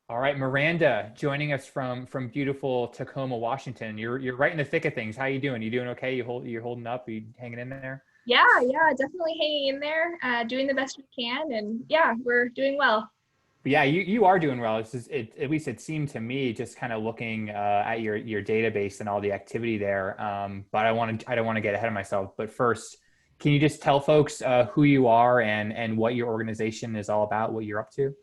All right, Miranda, joining us from beautiful Tacoma, Washington. You're right in the thick of things. How you doing? You doing okay? You're holding up? You hanging in there? Yeah, definitely hanging in there, doing the best we can, and yeah, we're doing well. But yeah, you are doing well. It's just, at least it seemed to me, just kind of looking at your database and all the activity there. But I don't want to get ahead of myself. But first, can you just tell folks who you are and what your organization is all about, what you're up to?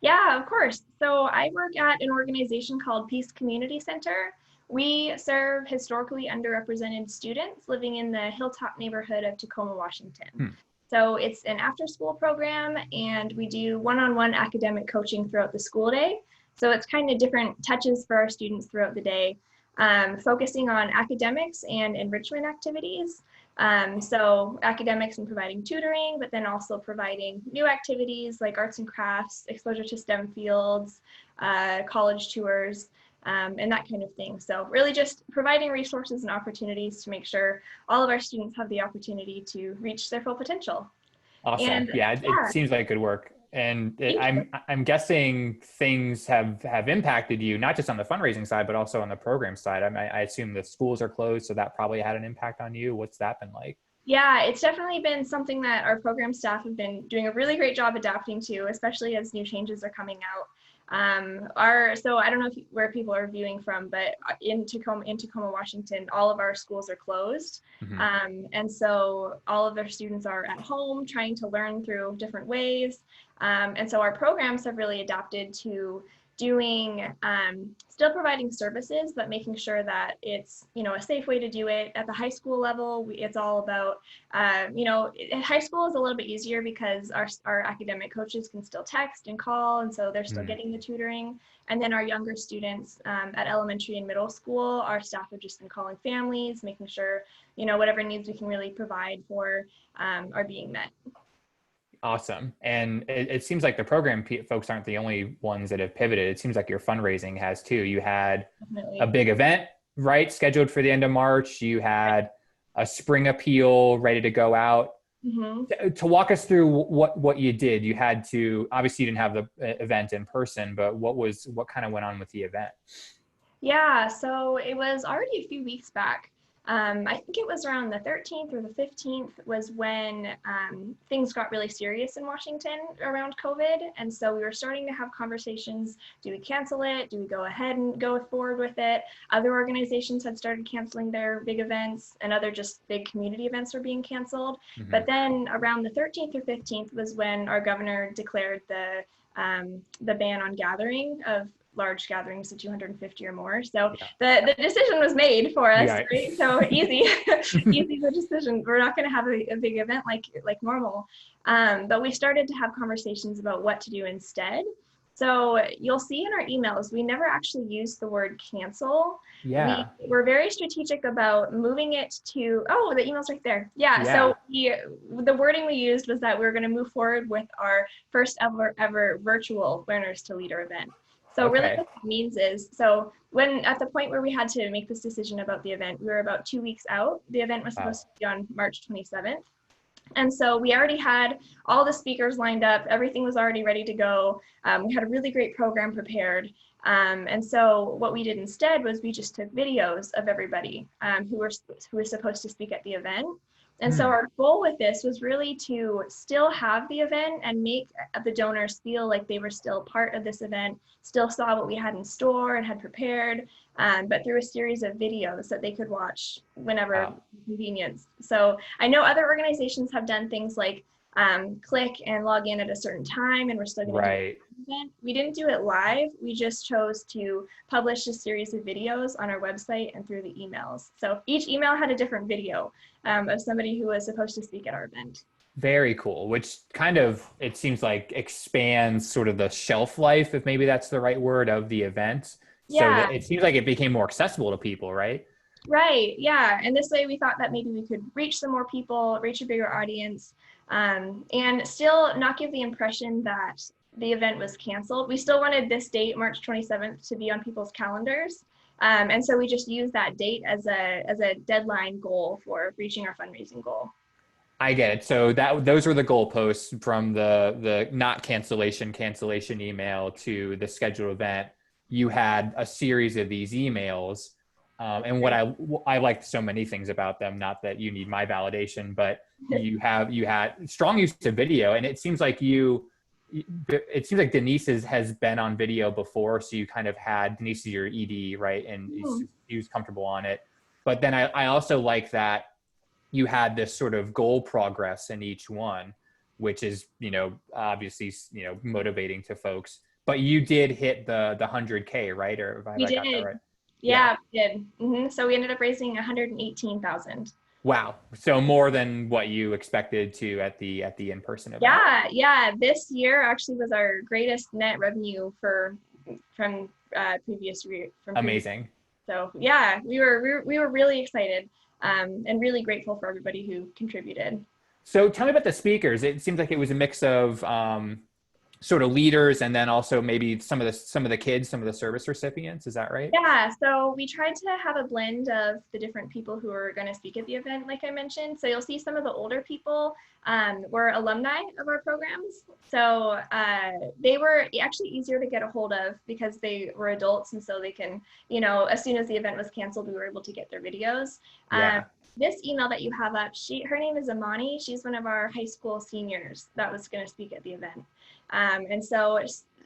Yeah, of course. So I work at an organization called Peace Community Center. We serve historically underrepresented students living in the Hilltop neighborhood of Tacoma, Washington. Hmm. So it's an after-school program, and we do one-on-one academic coaching throughout the school day. So it's kind of different touches for our students throughout the day, focusing on academics and enrichment activities. So academics and providing tutoring, but then also providing new activities like arts and crafts, exposure to STEM fields, college tours, and that kind of thing. So really just providing resources and opportunities to make sure all of our students have the opportunity to reach their full potential. Awesome. And Yeah, it yeah, seems like good work. And thank you. I'm guessing things have impacted you, not just on the fundraising side, but also on the program side. I assume the schools are closed, so that probably had an impact on you. What's that been like? Yeah, it's definitely been something that our program staff have been doing a really great job adapting to, especially as new changes are coming out. So I don't know where people are viewing from, but in Tacoma, Washington, all of our schools are closed. Hmm. And so all of their students are at home trying to learn through different ways. And so our programs have really adapted to doing still providing services, but making sure that it's a safe way to do it. At the high school level, it's all about high school is a little bit easier because our academic coaches can still text and call, and so they're still getting the tutoring. And then our younger students at elementary and middle school, our staff have just been calling families, making sure whatever needs we can really provide for are being met. Awesome. And it seems like the program folks aren't the only ones that have pivoted. It seems like your fundraising has too. You had a Definitely. big event, right, scheduled for the end of March. You had a spring appeal ready to go out. Mm-hmm. To walk us through what you did, you had to, obviously you didn't have the event in person, but what kind of went on with the event? Yeah, so it was already a few weeks back. I think it was around the 13th or the 15th was when things got really serious in Washington around COVID. And so we were starting to have conversations. Do we cancel it? Do we go ahead and go forward with it? Other organizations had started canceling their big events, and other just big community events were being canceled. Hmm. But then around the 13th or 15th was when our governor declared the ban on gathering of large gatherings of 250 or more. So Yeah. the decision was made for us, Yeah. right? So easy, easy the decision. We're not going to have a big event like normal. But we started to have conversations about what to do instead. So you'll see in our emails, we never actually used the word cancel. We Yeah. were very strategic about moving it to, oh, the email's right there. Yeah, Yeah. so the wording we used was that we were going to move forward with our first ever virtual Learners to Leader event. So really Okay. what that means is, so when at the point where we had to make this decision about the event, we were about 2 weeks out. The event was Wow. supposed to be on March 27th. And so we already had all the speakers lined up. Everything was already ready to go. We had a really great program prepared. And so what we did instead was we just took videos of everybody who was supposed to speak at the event. And so Hmm. our goal with this was really to still have the event and make the donors feel like they were still part of this event, still saw what we had in store and had prepared, but through a series of videos that they could watch whenever Wow. convenient. So I know other organizations have done things like click and log in at a certain time, and we're still going to do Right. an event. We didn't do it live. We just chose to publish a series of videos on our website and through the emails. So each email had a different video of somebody who was supposed to speak at our event. Very cool, which kind of, it seems like expands sort of the shelf life, if maybe that's the right word, of the event. So Yeah, that it seems like it became more accessible to people, right? right. Yeah. And this way we thought that maybe we could reach some more people, reach a bigger audience, and still not give the impression that the event was canceled. We still wanted this date, March 27th, to be on people's calendars. And so we just used that date as a deadline goal for reaching our fundraising goal. I get it. So those were the goalposts from the not cancellation email to the scheduled event. You had a series of these emails, and what Right. I liked so many things about them. Not that you need my validation, but you had strong use of video, and it seems like Denise has been on video before, so you kind of had Denise is your ED, right, and Hmm. he was comfortable on it. But then I also like that you had this sort of goal progress in each one, which is, obviously, motivating to folks. But you did hit the 100K, right? Or have We I got that did. right? Yeah. Yeah, we did. So we ended up raising 118,000. Wow. So more than what you expected to at the in-person event. Yeah, yeah. This year actually was our greatest net revenue from from previous. Amazing. So yeah, we were really excited, and really grateful for everybody who contributed. So tell me about the speakers. It seems like it was a mix of sort of leaders and then also maybe some of the kids, some of the service recipients. Is that right? Yeah, so we tried to have a blend of the different people who are going to speak at the event, like I mentioned. So you'll see some of the older people were alumni of our programs. So they were actually easier to get a hold of because they were adults. And so they can, as soon as the event was canceled, we were able to get their videos. Um, Yeah. this email that you have up, her name is Amani. She's one of our high school seniors that was going to speak at the event. And so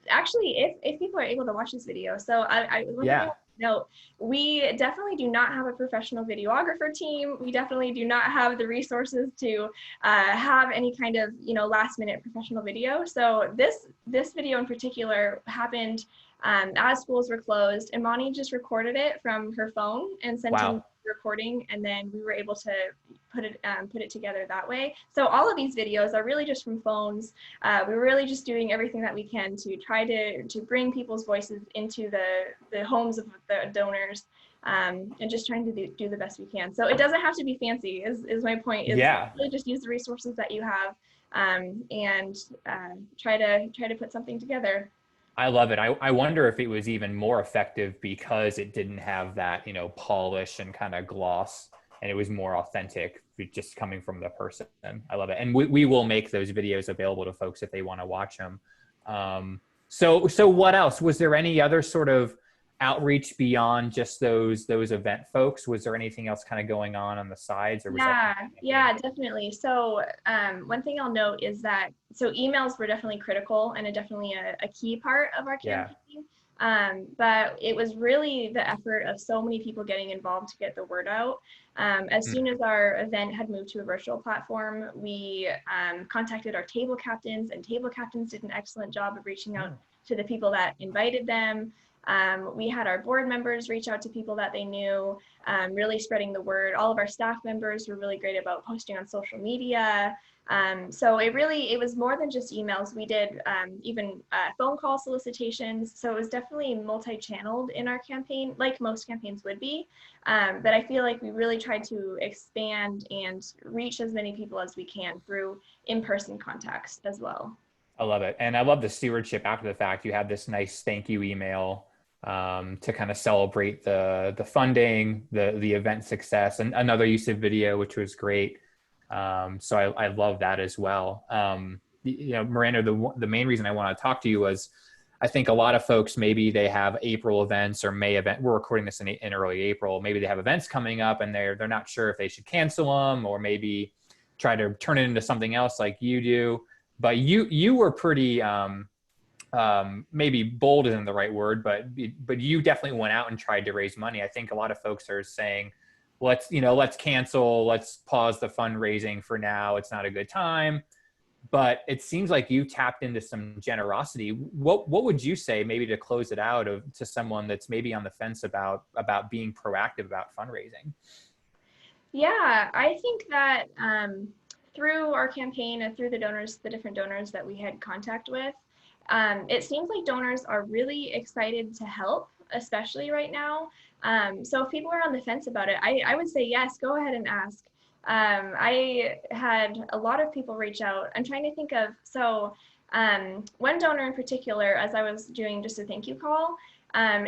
actually, if people are able to watch this video, so one thing I Yeah. want to note, we definitely do not have a professional videographer team. We definitely do not have the resources to have any kind of last minute professional video. So this video in particular happened as schools were closed. Imani just recorded it from her phone and sent in Wow. the recording, and then we were able to put it together that way. So all of these videos are really just from phones. We're really just doing everything that we can to try to bring people's voices into the homes of the donors, and just trying to do the best we can. So it doesn't have to be fancy, is my point, is Yeah. really just use the resources that you have, and try to put something together. I love it. I wonder if it was even more effective because it didn't have that, polish and kind of gloss, and it was more authentic, just coming from the person. I love it. And we will make those videos available to folks if they want to watch them. So what else? Was there any other sort of outreach beyond just those event folks? Was there anything else kind of going on the sides, or was that Yeah, kind of the main yeah, thing? definitely. So one thing I'll note is that emails were definitely critical and definitely a key part of our Yeah. campaign. But it was really the effort of so many people getting involved to get the word out. As Mm. soon as our event had moved to a virtual platform, we contacted our table captains, and table captains did an excellent job of reaching out Oh, to the people that invited them. We had our board members reach out to people that they knew, really spreading the word. All of our staff members were really great about posting on social media. So it was more than just emails. We did even phone call solicitations. So it was definitely multi-channeled in our campaign, like most campaigns would be. But I feel like we really tried to expand and reach as many people as we can through in-person contacts as well. I love it. And I love the stewardship after the fact. You had this nice thank you email to kind of celebrate the funding, the event success, and another use of video, which was great. So I love that as well. Miranda, the main reason I want to talk to you was I think a lot of folks, maybe they have April events or May event. We're recording this in early April. Maybe they have events coming up and they're not sure if they should cancel them or maybe try to turn it into something else like you do. But you were pretty maybe bold isn't the right word, but you definitely went out and tried to raise money. I think a lot of folks are saying, let's cancel, let's pause the fundraising for now. It's not a good time. But it seems like you tapped into some generosity. What would you say, maybe to close it out, to someone that's maybe on the fence about being proactive about fundraising? Yeah, I think that through our campaign and through the different donors that we had contact with, it seems like donors are really excited to help, especially right now. So if people are on the fence about it, I would say yes, go ahead and ask. I had a lot of people reach out. I'm trying to think of, so One donor in particular, as I was doing just a thank you call,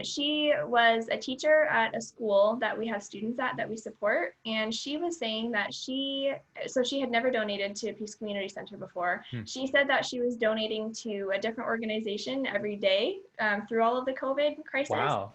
she was a teacher at a school that we have students at that we support. And she was saying that she had never donated to a Peace Community Center before. Hmm. She said that she was donating to a different organization every day through all of the COVID crisis. Wow.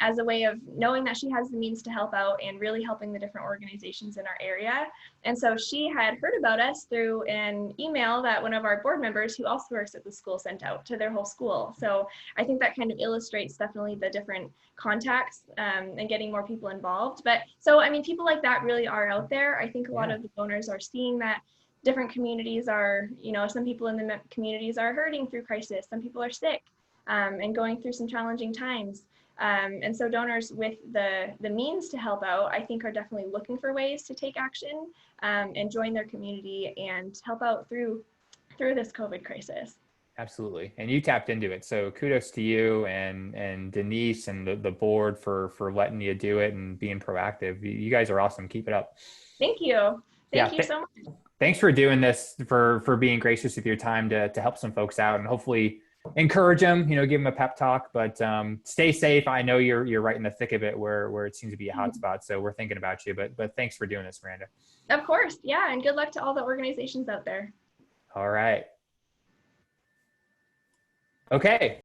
As a way of knowing that she has the means to help out and really helping the different organizations in our area. And so she had heard about us through an email that one of our board members who also works at the school sent out to their whole school. So I think that kind of illustrates definitely the different contacts and getting more people involved. But so, I mean, people like that really are out there. I think a lot of the donors are seeing that different communities are, some people in the communities are hurting through crisis. Some people are sick and going through some challenging times. And so donors with the means to help out, I think, are definitely looking for ways to take action and join their community and help out through this COVID crisis. Absolutely. And you tapped into it. So kudos to you and Denise and the board for letting you do it and being proactive. You guys are awesome. Keep it up. Thank you. Yeah. Thank you so much. Thanks for doing this, for being gracious with your time to help some folks out and hopefully encourage them, give them a pep talk, but stay safe. I know you're right in the thick of it where it seems to be a hot spot. So we're thinking about you, but thanks for doing this, Miranda. Of course. Yeah. And good luck to all the organizations out there. All right. Okay.